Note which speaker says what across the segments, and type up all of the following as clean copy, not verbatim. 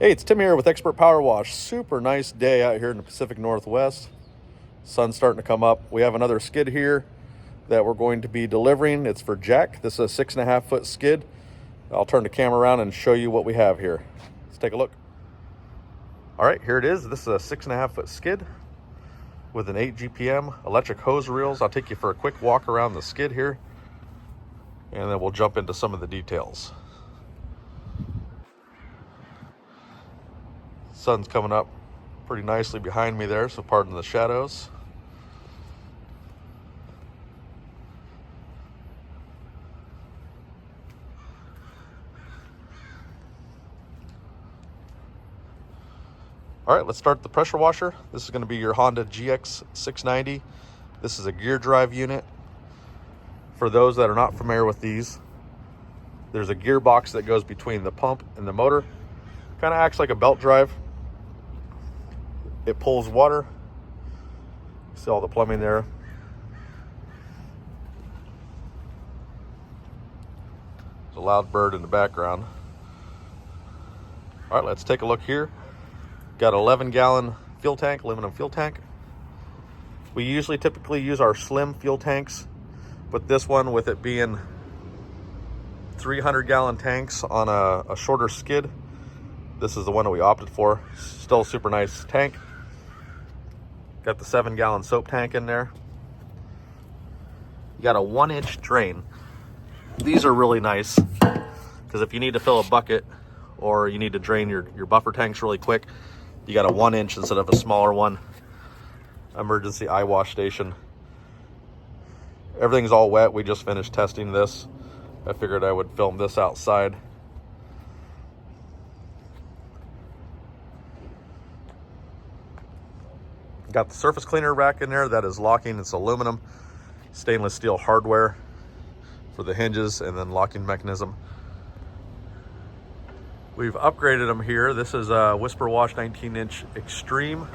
Speaker 1: Hey, it's Tim here with Expert Power Wash. Super nice day out here in the Pacific Northwest. Sun's starting to come up. We have another skid here that we're going to be delivering. It's for Jack. This is a 6.5 foot skid. I'll turn the camera around and show you what we have here. Let's take a look. All right, here it is. This is a 6.5 foot skid with an 8 GPM electric hose reels. I'll take you for a quick walk around the skid here, and then we'll jump into some of the details. Sun's coming up pretty nicely behind me there, so pardon the shadows. All right, let's start the pressure washer. This is going to be your Honda GX 690. This is a gear drive unit. For those that are not familiar with these, there's a gearbox that goes between the pump and the motor. Kind of acts like a belt drive. It pulls water. See all the plumbing there. There's a loud bird in the background. All right, let's take a look here. Got an 11-gallon fuel tank, aluminum fuel tank. We usually typically use our slim fuel tanks, but this one, with it being 300-gallon tanks on a shorter skid, this is the one that we opted for. Still a super nice tank. Got the 7-gallon soap tank in there. You got a 1-inch drain. These are really nice because if you need to fill a bucket or you need to drain your buffer tanks really quick, you got a 1-inch instead of a smaller one. Emergency eye wash station. Everything's all wet. We just finished testing this. I figured I would film this outside. Got the surface cleaner rack in there that is locking. It's aluminum, stainless steel hardware for the hinges and then locking mechanism. We've upgraded them here. This is a Whisper Wash 19-inch Extreme.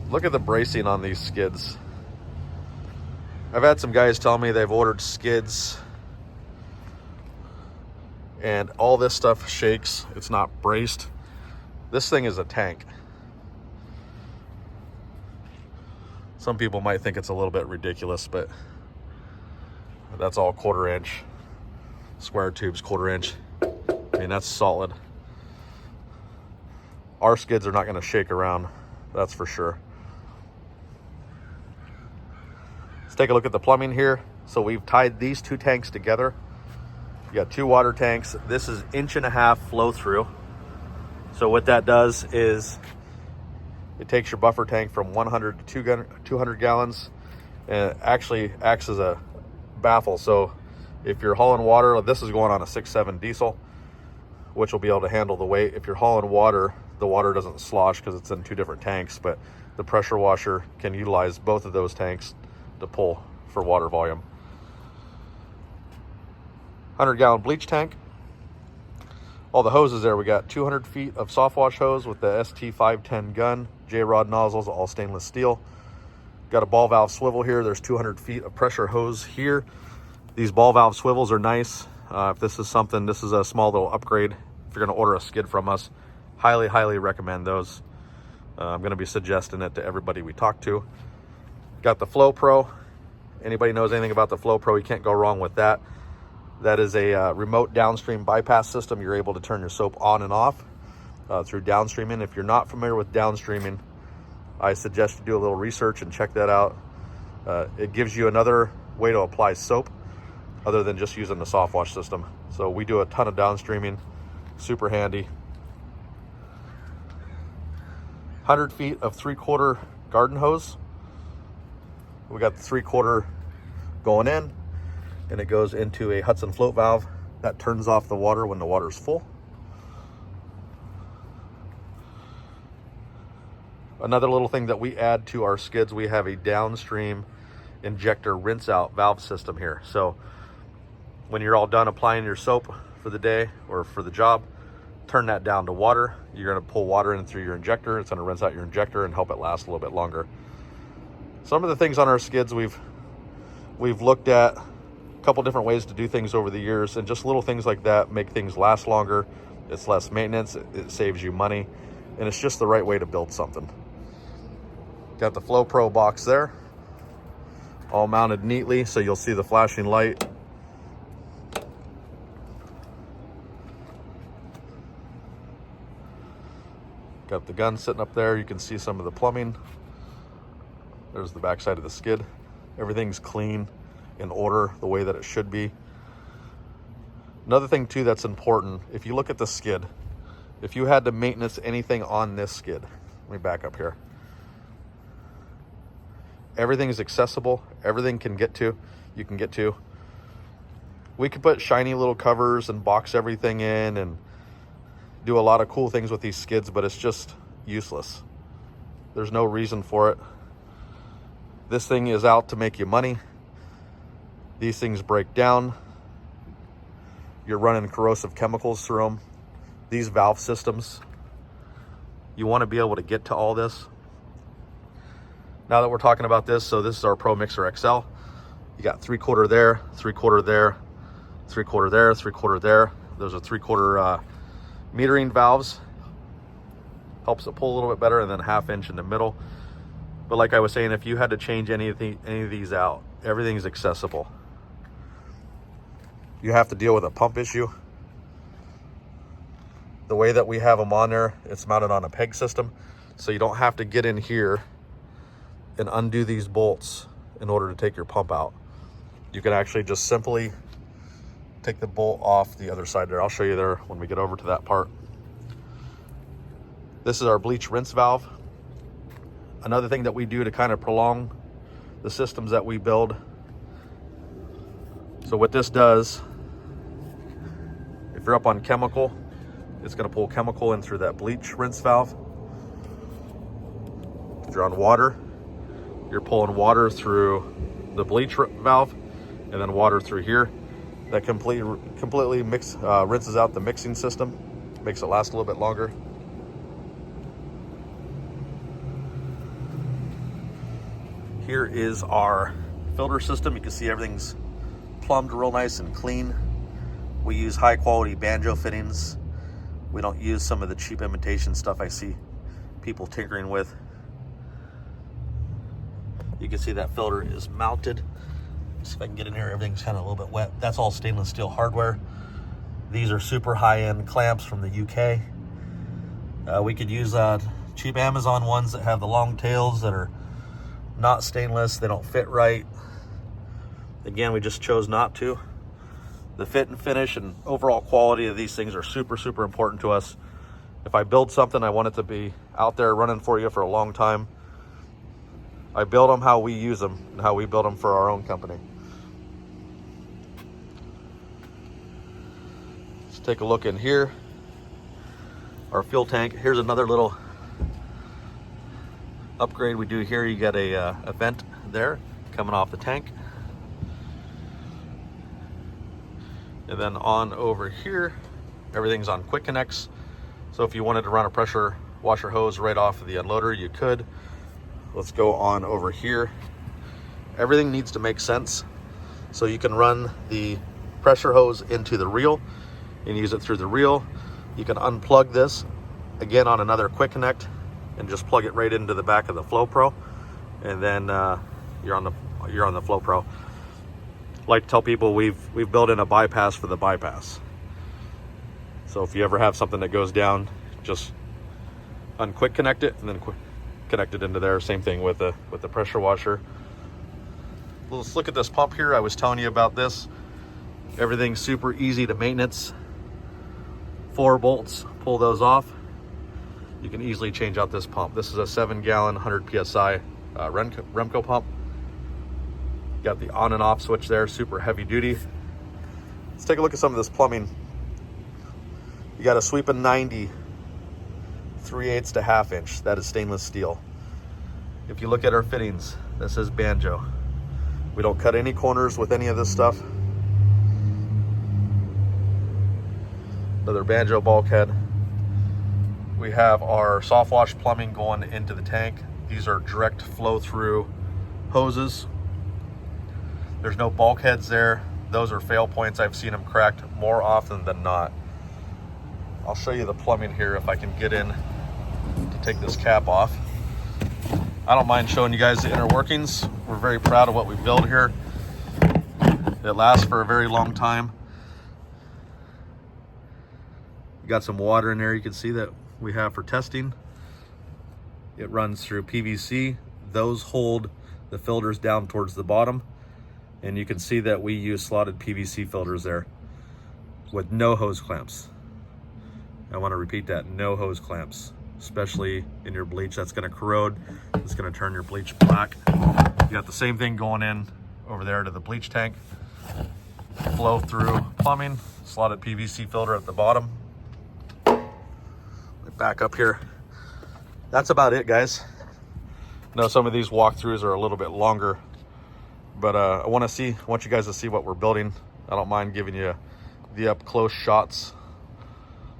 Speaker 1: Look at the bracing on these skids. I've had some guys tell me they've ordered skids and all this stuff shakes. It's not braced. This thing is a tank. Some people might think it's a little bit ridiculous, but that's all 1/4 inch. Square tubes, 1/4 inch. I mean, that's solid. Our skids are not going to shake around, that's for sure. Let's take a look at the plumbing here. So we've tied these two tanks together. You got 2 water tanks. This is 1.5 inch flow through. So what that does is it takes your buffer tank from 100 to 200 gallons, and it actually acts as a baffle. So if you're hauling water, this is going on a 6.7 diesel, which will be able to handle the weight. If you're hauling water, the water doesn't slosh because it's in 2 different tanks, but the pressure washer can utilize both of those tanks to pull for water volume. 100-gallon bleach tank. All the hoses there, we got 200 feet of Softwash hose with the ST510 gun, J-rod nozzles, all stainless steel. Got a ball valve swivel here. There's 200 feet of pressure hose here. These ball valve swivels are nice. If this is something, this is a small little upgrade. If you're gonna order a skid from us, highly recommend those. I'm gonna be suggesting it to everybody we talk to. Got the Flow Pro. Anybody knows anything about the Flow Pro, you can't go wrong with that. That is a remote downstream bypass system. You're able to turn your soap on and off through downstreaming. If you're not familiar with downstreaming, I suggest you do a little research and check that out. It gives you another way to apply soap other than just using the Softwash system. So we do a ton of downstreaming, super handy. 100 feet of 3/4 garden hose. We got the 3/4 going in, and it goes into a Hudson float valve that turns off the water when the water's full. Another little thing that we add to our skids, we have a downstream injector rinse out valve system here. So when you're all done applying your soap for the day or for the job, turn that down to water. You're gonna pull water in through your injector. It's gonna rinse out your injector and help it last a little bit longer. Some of the things on our skids we've looked at couple different ways to do things over the years, and just little things like that make things last longer. It's less maintenance, it saves you money, and it's just the right way to build something. Got the Flow Pro box there, all mounted neatly, so you'll see the flashing light. Got the gun sitting up there. You can see some of the plumbing. There's the backside of the skid. Everything's clean, in order, the way that it should be. Another thing too that's important, if you look at the skid, if you had to maintenance anything on this skid, let me back up here. Everything is accessible. Everything you can get to. We could put shiny little covers and box everything in and do a lot of cool things with these skids, but it's just useless. There's no reason for it. This thing is out to make you money. These things break down. You're running corrosive chemicals through them. These valve systems, you want to be able to get to all this. Now that we're talking about this, so this is our Pro Mixer XL. You got 3/4 there, 3/4 there, 3/4 there, 3/4 there. Those are 3/4 metering valves. Helps it pull a little bit better, and then 1/2 inch in the middle. But like I was saying, if you had to change any of these out, everything's accessible. You have to deal with a pump issue. The way that we have them on there, it's mounted on a peg system, so you don't have to get in here and undo these bolts in order to take your pump out. You can actually just simply take the bolt off the other side there. I'll show you there when we get over to that part. This is our bleach rinse valve. Another thing that we do to kind of prolong the systems that we build. So what this does, if you're up on chemical, it's going to pull chemical in through that bleach rinse valve. If you're on water, you're pulling water through the bleach valve, and then water through here. That completely rinses out the mixing system, makes it last a little bit longer. Here is our filter system. You can see everything's plumbed real nice and clean. We use high quality banjo fittings. We don't use some of the cheap imitation stuff I see people tinkering with. You can see that filter is mounted. See if I can get in here. Everything's kind of a little bit wet. That's all stainless steel hardware. These are super high-end clamps from the UK. We could use cheap Amazon ones that have the long tails that are not stainless. They don't fit right. Again, we just chose not to. The fit and finish and overall quality of these things are super, super important to us. If I build something, I want it to be out there running for you for a long time. I build them how we use them and how we build them for our own company. Let's take a look in here. Our fuel tank. Here's another little upgrade we do here. You got a vent there coming off the tank. And then on over here, everything's on quick connects. So if you wanted to run a pressure washer hose right off of the unloader, you could. Let's go on over here. Everything needs to make sense. So you can run the pressure hose into the reel and use it through the reel. You can unplug this again on another quick connect and just plug it right into the back of the Flow Pro, and then you're on the Flow Pro. I like to tell people we've built in a bypass for the bypass. So if you ever have something that goes down, just unquick connect it and then connect it into there. Same thing with the pressure washer. Let's look at this pump here. I was telling you about this. Everything's super easy to maintenance. 4 bolts, pull those off. You can easily change out this pump. This is a 7-gallon, 100 PSI Remco pump. Got the on and off switch there, super heavy duty. Let's take a look at some of this plumbing. You got a sweeping 90, 3/8 to 1/2 inch. That is stainless steel. If you look at our fittings, this says banjo. We don't cut any corners with any of this stuff. Another banjo bulkhead. We have our Softwash plumbing going into the tank. These are direct flow through hoses. There's no bulkheads there. those are fail points. I've seen them cracked more often than not. I'll show you the plumbing here if I can get in to take this cap off. I don't mind showing you guys the inner workings. We're very proud of what we build here. It lasts for a very long time. You got some water in there you can see that we have for testing. It runs through PVC. Those hold the filters down towards the bottom. And you can see that we use slotted PVC filters there with no hose clamps. I want to repeat that, no hose clamps, especially in your bleach. That's going to corrode. It's going to turn your bleach black. You got the same thing going in over there to the bleach tank. Flow through plumbing, slotted PVC filter at the bottom. Back up here. That's about it, guys. I know some of these walkthroughs are a little bit longer, but I want you guys to see what we're building. I don't mind giving you the up close shots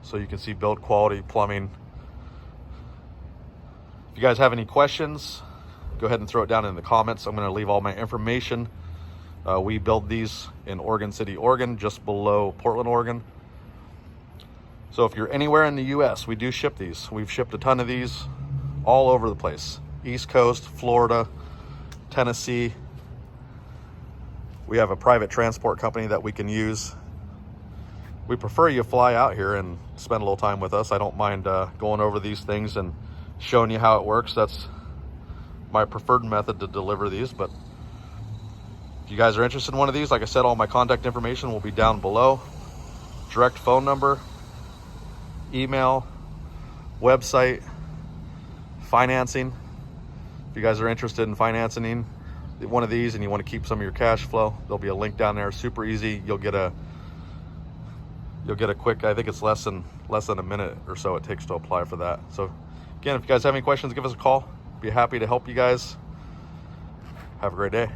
Speaker 1: so you can see build quality, plumbing. If you guys have any questions, go ahead and throw it down in the comments. I'm going to leave all my information. We build these in Oregon City, Oregon, just below Portland, Oregon. So if you're anywhere in the US, we do ship these. We've shipped a ton of these all over the place. East Coast, Florida, Tennessee. We have a private transport company that we can use. We prefer you fly out here and spend a little time with us. I don't mind going over these things and showing you how it works. That's my preferred method to deliver these. But if you guys are interested in one of these, like I said, all my contact information will be down below. Direct phone number, email, website, financing. If you guys are interested in financing one of these and you want to keep some of your cash flow, there'll be a link down there. Super easy. You'll get a quick, I think it's less than a minute or so it takes to apply for that. So again, if you guys have any questions, give us a call. Be happy to help you guys. Have a great day.